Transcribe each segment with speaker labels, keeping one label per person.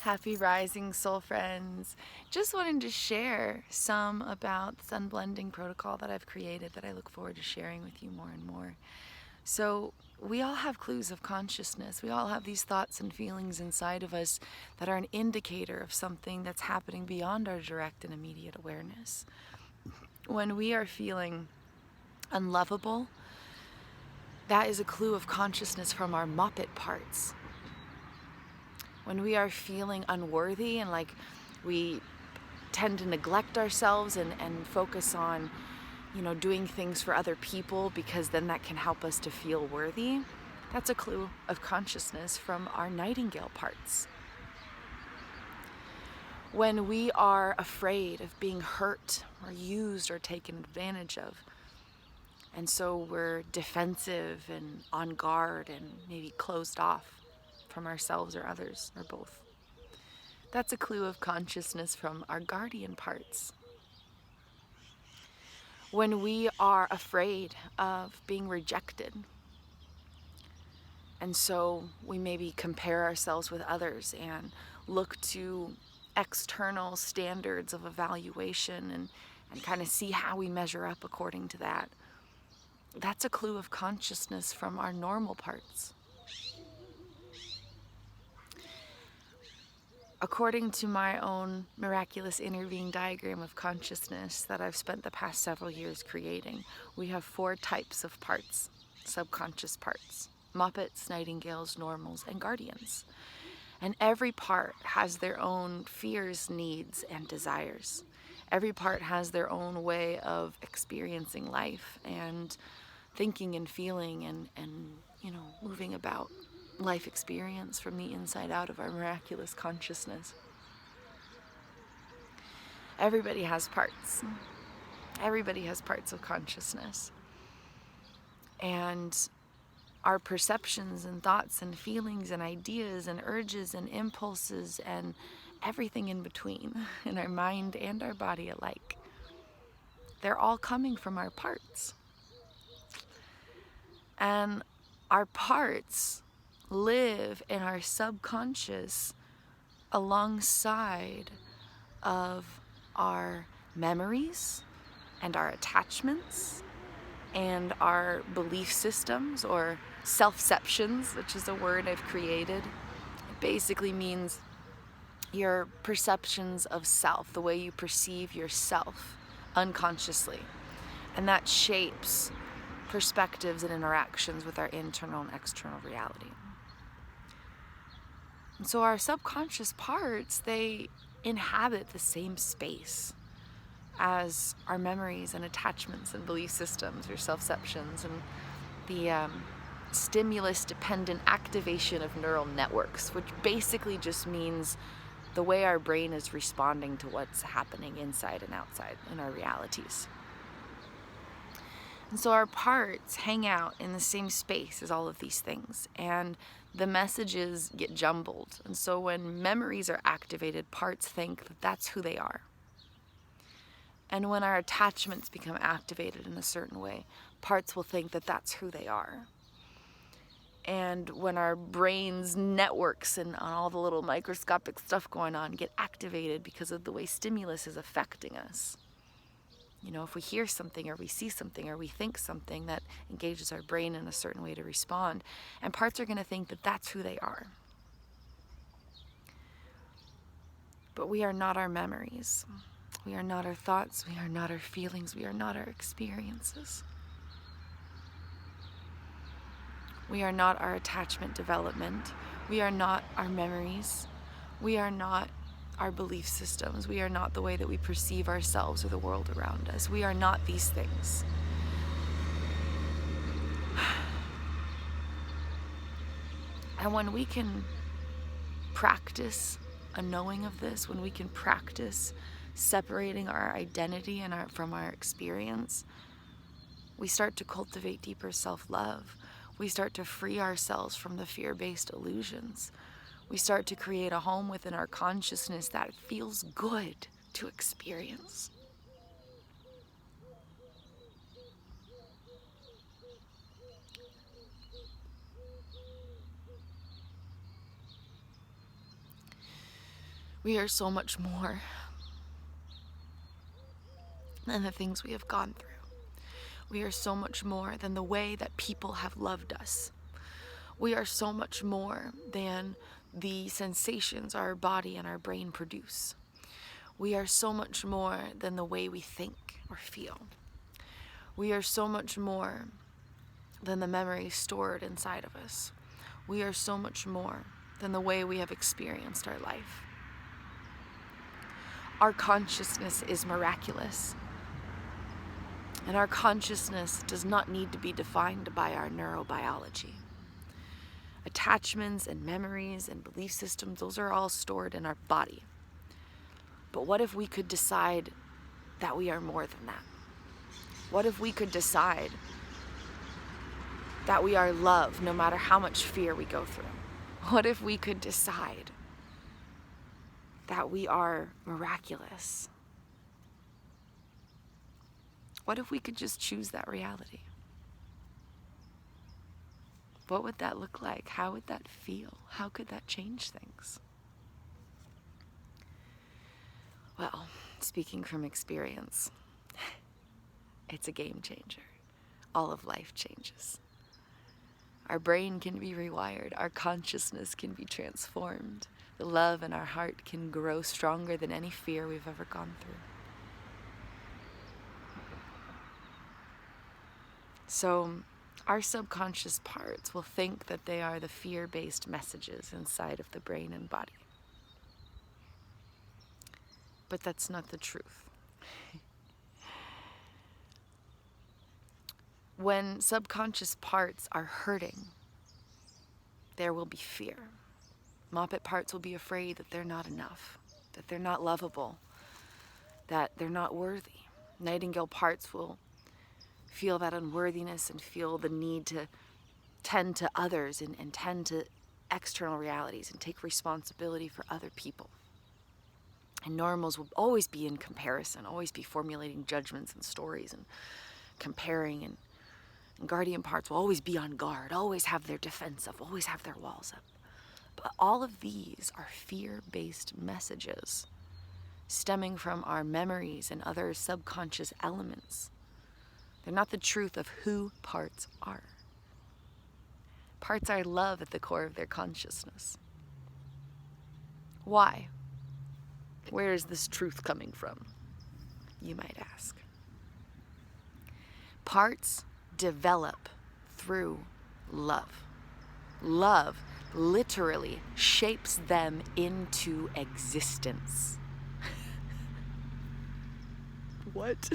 Speaker 1: Happy rising, soul friends. Just wanted to share some about this unblending protocol that I've created that I look forward to sharing with you more and more. So we all have clues of consciousness. We all have these thoughts and feelings inside of us that are an indicator of something that's happening beyond our direct and immediate awareness. When we are feeling unlovable, that is a clue of consciousness from our Muppet parts. When we are feeling unworthy and like we tend to neglect ourselves and focus on, doing things for other people because then that can help us to feel worthy, that's a clue of consciousness from our nightingale parts. When we are afraid of being hurt or used or taken advantage of, and so we're defensive and on guard and maybe closed off from ourselves or others or both. That's a clue of consciousness from our guardian parts. When we are afraid of being rejected, and so we maybe compare ourselves with others and look to external standards of evaluation and kind of see how we measure up according to that. That's a clue of consciousness from our normal parts. According to my own miraculous inner being diagram of consciousness that I've spent the past several years creating, we have 4 types of parts, subconscious parts: Muppets, nightingales, normals, and guardians. And every part has their own fears, needs, and desires. Every part has their own way of experiencing life and thinking and feeling and moving about life experience from the inside out of our miraculous consciousness. Everybody has parts. Everybody has parts of consciousness. And our perceptions and thoughts and feelings and ideas and urges and impulses and everything in between, in our mind and our body alike, they're all coming from our parts. And our parts live in our subconscious alongside of our memories and our attachments and our belief systems, or selfceptions, which is a word I've created. It basically means your perceptions of self, the way you perceive yourself unconsciously. And that shapes perspectives and interactions with our internal and external reality. And so our subconscious parts, they inhabit the same space as our memories and attachments and belief systems, or selfceptions, and the stimulus-dependent activation of neural networks, which basically just means the way our brain is responding to what's happening inside and outside in our realities. And so our parts hang out in the same space as all of these things, and the messages get jumbled. And so when memories are activated, parts think that that's who they are. And when our attachments become activated in a certain way, parts will think that that's who they are. And when our brain's networks and all the little microscopic stuff going on get activated because of the way stimulus is affecting us, if we hear something or we see something or we think something, that engages our brain in a certain way to respond, and parts are going to think that that's who they are. But we are not our memories. We are not our thoughts. We are not our feelings. We are not our experiences. We are not our attachment development. We are not our memories. We are not our belief systems. We are not the way that we perceive ourselves or the world around us. We are not these things. And when we can practice a knowing of this, when we can practice separating our identity from our experience, we start to cultivate deeper self-love. We start to free ourselves from the fear-based illusions. We start to create a home within our consciousness that feels good to experience. We are so much more than the things we have gone through. We are so much more than the way that people have loved us. We are so much more than the sensations our body and our brain produce. We are so much more than the way we think or feel. We are so much more than the memories stored inside of us. We are so much more than the way we have experienced our life. Our consciousness is miraculous. And our consciousness does not need to be defined by our neurobiology. Attachments and memories and belief systems, those are all stored in our body. But what if we could decide that we are more than that? What if we could decide that we are love no matter how much fear we go through? What if we could decide that we are miraculous? What if we could just choose that reality? What would that look like? How would that feel? How could that change things? Well, speaking from experience, it's a game changer. All of life changes. Our brain can be rewired. Our consciousness can be transformed. The love in our heart can grow stronger than any fear we've ever gone through. So our subconscious parts will think that they are the fear-based messages inside of the brain and body. But that's not the truth. When subconscious parts are hurting, there will be fear. Moppet parts will be afraid that they're not enough, that they're not lovable, that they're not worthy. Nightingale parts will feel that unworthiness and feel the need to tend to others and tend to external realities and take responsibility for other people. And normals will always be in comparison, always be formulating judgments and stories and comparing, and guardian parts will always be on guard, always have their defense up, always have their walls up. But all of these are fear-based messages stemming from our memories and other subconscious elements. They're not the truth of who parts are. Parts are love at the core of their consciousness. Why? Where is this truth coming from? You might ask. Parts develop through love. Love literally shapes them into existence. What?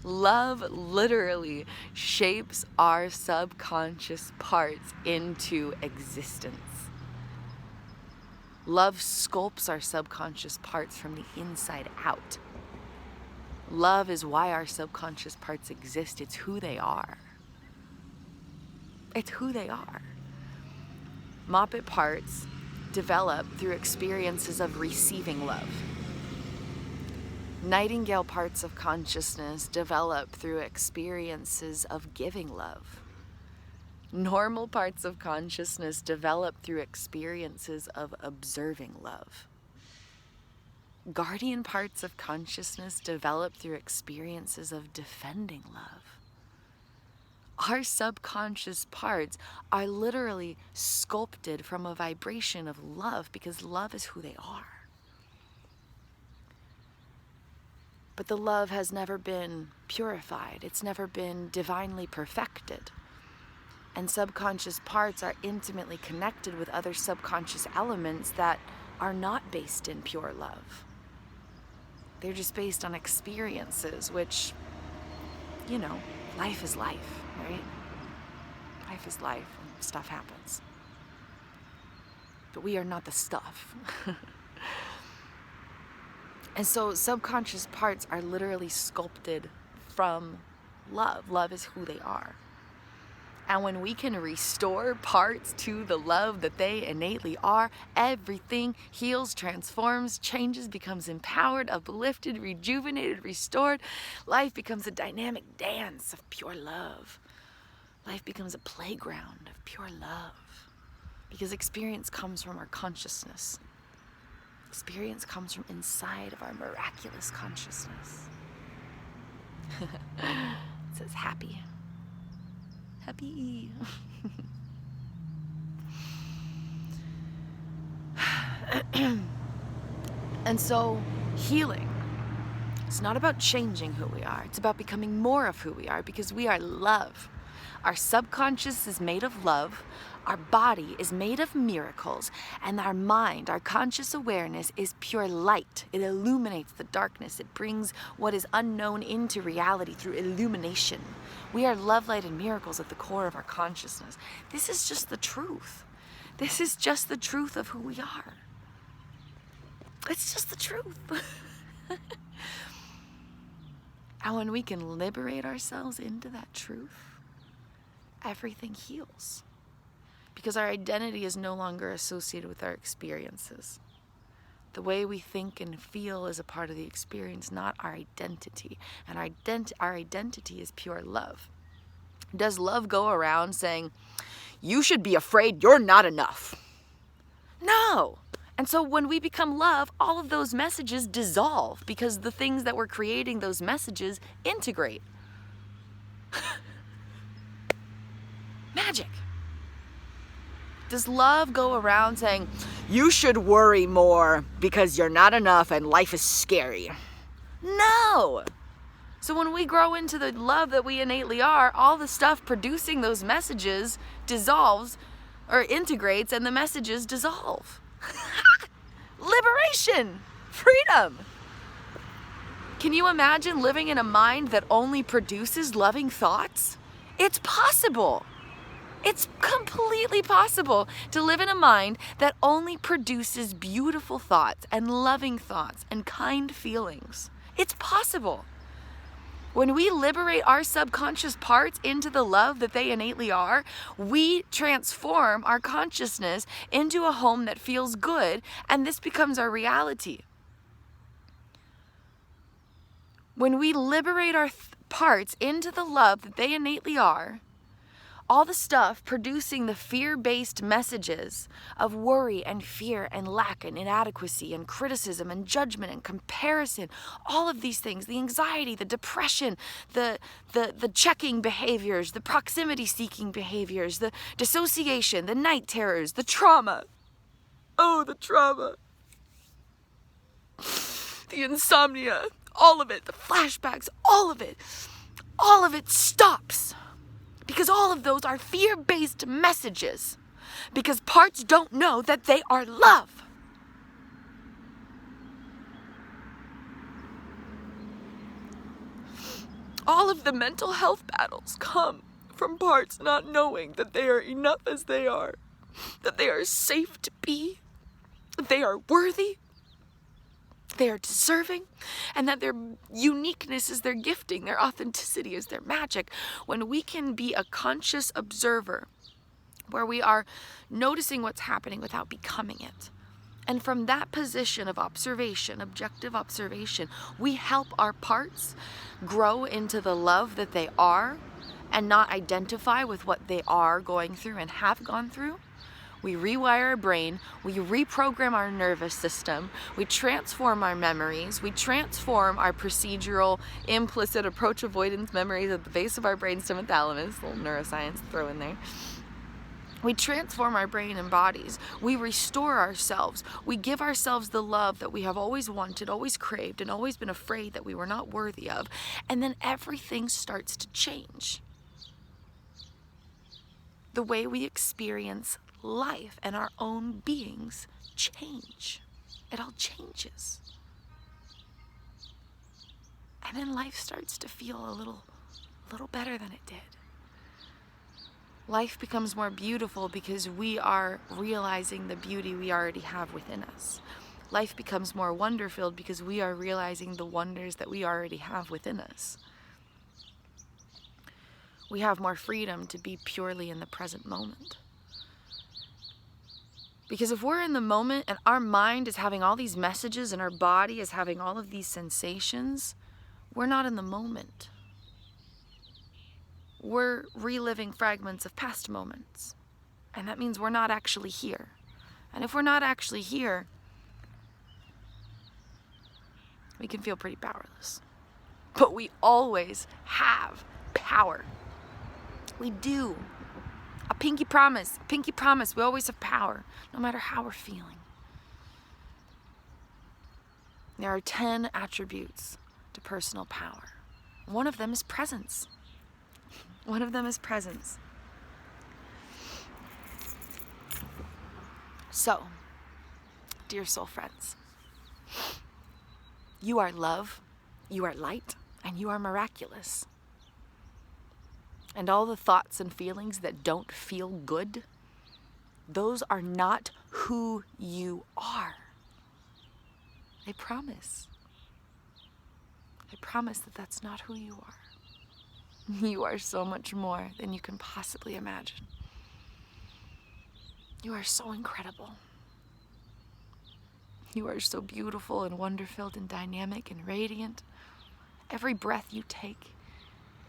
Speaker 1: Love literally shapes our subconscious parts into existence. Love sculpts our subconscious parts from the inside out. Love is why our subconscious parts exist. It's who they are. It's who they are. Moppet parts develop through experiences of receiving love. Nightingale parts of consciousness develop through experiences of giving love. Normal parts of consciousness develop through experiences of observing love. Guardian parts of consciousness develop through experiences of defending love. Our subconscious parts are literally sculpted from a vibration of love because love is who they are. But the love has never been purified. It's never been divinely perfected. And subconscious parts are intimately connected with other subconscious elements that are not based in pure love. They're just based on experiences, which, you know, life is life, right? Life is life and stuff happens. But we are not the stuff. And so subconscious parts are literally sculpted from love. Love is who they are. And when we can restore parts to the love that they innately are, everything heals, transforms, changes, becomes empowered, uplifted, rejuvenated, restored. Life becomes a dynamic dance of pure love. Life becomes a playground of pure love. Because experience comes from our consciousness. Experience comes from inside of our miraculous consciousness. It says happy. Happy. And so, healing, it's not about changing who we are. It's about becoming more of who we are, because we are love. Our subconscious is made of love. Our body is made of miracles. And our mind, our conscious awareness, is pure light. It illuminates the darkness. It brings what is unknown into reality through illumination. We are love, light, and miracles at the core of our consciousness. This is just the truth. This is just the truth of who we are. It's just the truth. And when we can liberate ourselves into that truth, everything heals. Because our identity is no longer associated with our experiences. The way we think and feel is a part of the experience, not our identity. And our identity is pure love. Does love go around saying, you should be afraid you're not enough? No. And so when we become love, all of those messages dissolve, because the things that were creating those messages integrate. Magic. Does love go around saying, you should worry more because you're not enough and life is scary? No. So when we grow into the love that we innately are, all the stuff producing those messages dissolves or integrates, and the messages dissolve. Liberation, freedom. Can you imagine living in a mind that only produces loving thoughts? It's possible. It's completely possible to live in a mind that only produces beautiful thoughts and loving thoughts and kind feelings. It's possible. When we liberate our subconscious parts into the love that they innately are, we transform our consciousness into a home that feels good, and this becomes our reality. When we liberate our parts into the love that they innately are, all the stuff producing the fear-based messages of worry and fear and lack and inadequacy and criticism and judgment and comparison, all of these things, the anxiety, the depression, the checking behaviors, the proximity-seeking behaviors, the dissociation, the night terrors, the trauma. Oh, the trauma. The insomnia, all of it, the flashbacks, all of it stops. Because all of those are fear-based messages. Because parts don't know that they are love. All of the mental health battles come from parts not knowing that they are enough as they are. That they are safe to be. That they are worthy. They are deserving, and that their uniqueness is their gifting, their authenticity is their magic. When we can be a conscious observer, where we are noticing what's happening without becoming it. And from that position of observation, objective observation, we help our parts grow into the love that they are and not identify with what they are going through and have gone through. We rewire our brain, we reprogram our nervous system, we transform our memories, we transform our procedural, implicit approach avoidance memories at the base of our brainstem and thalamus, a little neuroscience throw in there. We transform our brain and bodies, we restore ourselves, we give ourselves the love that we have always wanted, always craved, and always been afraid that we were not worthy of, and then everything starts to change. The way we experience life and our own beings change. It all changes. And then life starts to feel a little better than it did. Life becomes more beautiful because we are realizing the beauty we already have within us. Life becomes more wonder-filled because we are realizing the wonders that we already have within us. We have more freedom to be purely in the present moment. Because if we're in the moment and our mind is having all these messages and our body is having all of these sensations, we're not in the moment. We're reliving fragments of past moments. And that means we're not actually here. And if we're not actually here, we can feel pretty powerless. But we always have power. We do. A pinky promise, we always have power, no matter how we're feeling. There are 10 attributes to personal power. One of them is presence. One of them is presence. So, dear soul friends, you are love, you are light, and you are miraculous. And all the thoughts and feelings that don't feel good, those are not who you are. I promise. I promise that that's not who you are. You are so much more than you can possibly imagine. You are so incredible. You are so beautiful and wonder-filled and dynamic and radiant. Every breath you take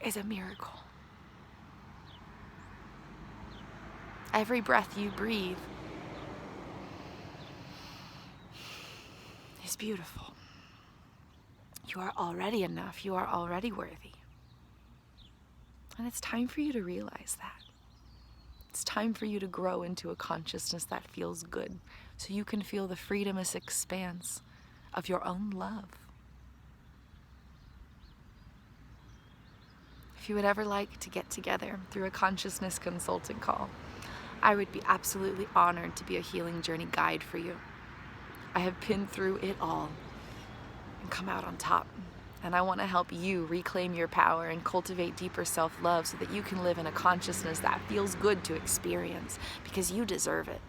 Speaker 1: is a miracle. Every breath you breathe is beautiful. You are already enough. You are already worthy. And it's time for you to realize that. It's time for you to grow into a consciousness that feels good, so you can feel the freedomous expanse of your own love. If you would ever like to get together through a consciousness consulting call, I would be absolutely honored to be a healing journey guide for you. I have been through it all and come out on top. And I want to help you reclaim your power and cultivate deeper self-love so that you can live in a consciousness that feels good to experience, because you deserve it.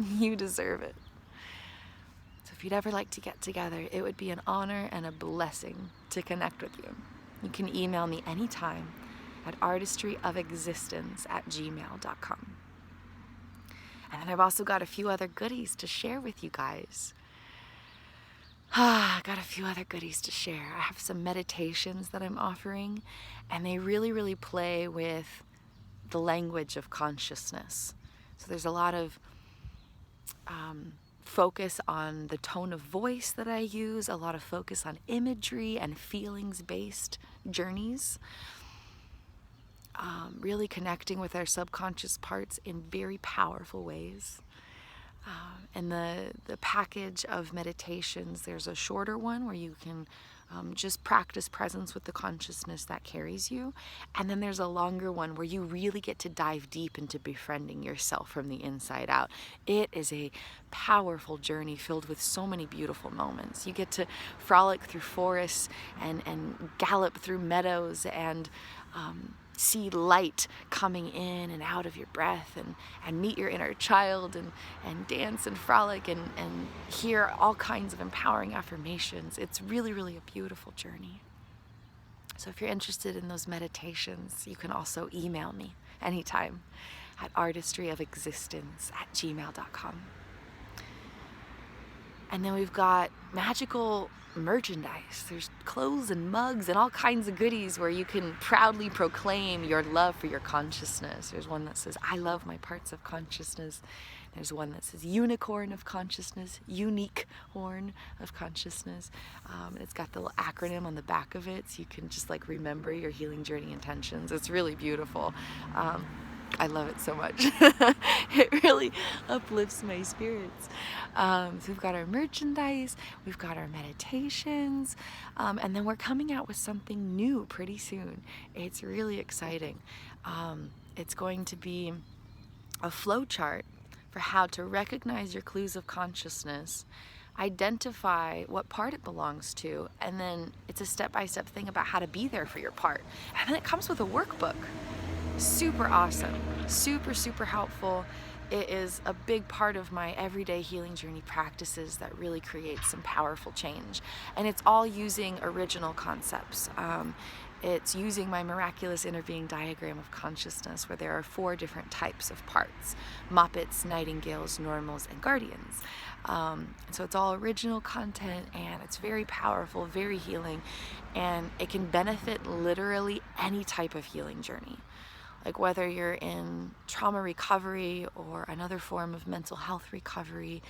Speaker 1: You deserve it. So if you'd ever like to get together, it would be an honor and a blessing to connect with you. You can email me anytime at artistryofexistence@gmail.com. And then I've also got a few other goodies to share with you guys. I got a few other goodies to share. I have some meditations that I'm offering, and they really, really play with the language of consciousness. So there's a lot of focus on the tone of voice that I use, a lot of focus on imagery and feelings-based journeys. Really connecting with our subconscious parts in very powerful ways. And the package of meditations, there's a shorter one where you can just practice presence with the consciousness that carries you. And then there's a longer one where you really get to dive deep into befriending yourself from the inside out. It is a powerful journey filled with so many beautiful moments. You get to frolic through forests and gallop through meadows and see light coming in and out of your breath, and meet your inner child, and dance and frolic and hear all kinds of empowering affirmations. It's really, really a beautiful journey. So if you're interested in those meditations, you can also email me anytime at artistryofexistence@gmail.com. And then we've got magical merchandise. There's clothes and mugs and all kinds of goodies where you can proudly proclaim your love for your consciousness. There's one that says, I love my parts of consciousness. There's one that says unicorn of consciousness, unique horn of consciousness. And it's got the little acronym on the back of it, so you can just like remember your healing journey intentions. It's really beautiful. I love it so much. It really uplifts my spirits. So we've got our merchandise, we've got our meditations, and then we're coming out with something new pretty soon. It's really exciting. It's going to be a flow chart for how to recognize your clues of consciousness, identify what part it belongs to, and then it's a step-by-step thing about how to be there for your part. And then it comes with a workbook. Super awesome, super, super helpful. It is a big part of my everyday healing journey practices that really creates some powerful change. And it's all using original concepts. It's using my miraculous interbeing diagram of consciousness, where there are 4 different types of parts: Moppets, Nightingales, Normals, and Guardians. So it's all original content, and it's very powerful, very healing, and it can benefit literally any type of healing journey. Like whether you're in trauma recovery or another form of mental health recovery,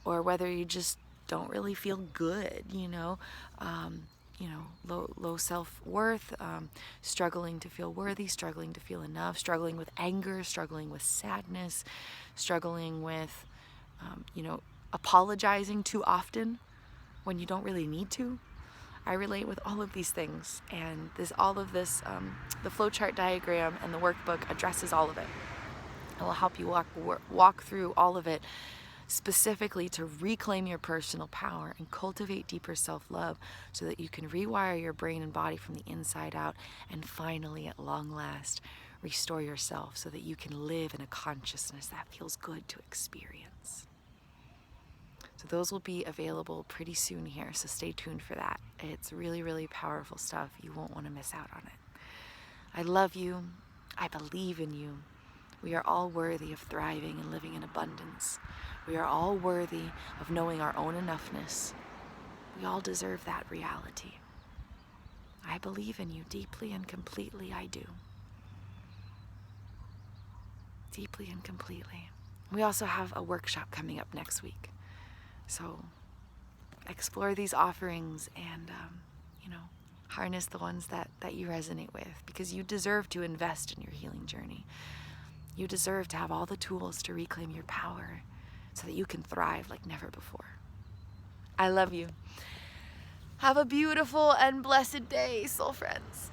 Speaker 1: or whether you just don't really feel good, low self-worth, struggling to feel worthy, struggling to feel enough, struggling with anger, struggling with sadness, struggling with, apologizing too often when you don't really need to. I relate with all of these things, and the flowchart diagram and the workbook addresses all of it. It will help you walk through all of it, specifically to reclaim your personal power and cultivate deeper self-love so that you can rewire your brain and body from the inside out and finally, at long last, restore yourself so that you can live in a consciousness that feels good to experience. So those will be available pretty soon here, so stay tuned for that. It's really, really powerful stuff. You won't want to miss out on it. I love you. I believe in you. We are all worthy of thriving and living in abundance. We are all worthy of knowing our own enoughness. We all deserve that reality. I believe in you deeply and completely, I do. Deeply and completely. We also have a workshop coming up next week. So explore these offerings and, harness the ones that you resonate with, because you deserve to invest in your healing journey. You deserve to have all the tools to reclaim your power so that you can thrive like never before. I love you. Have a beautiful and blessed day, soul friends.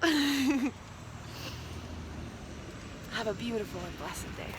Speaker 1: Have a beautiful and blessed day.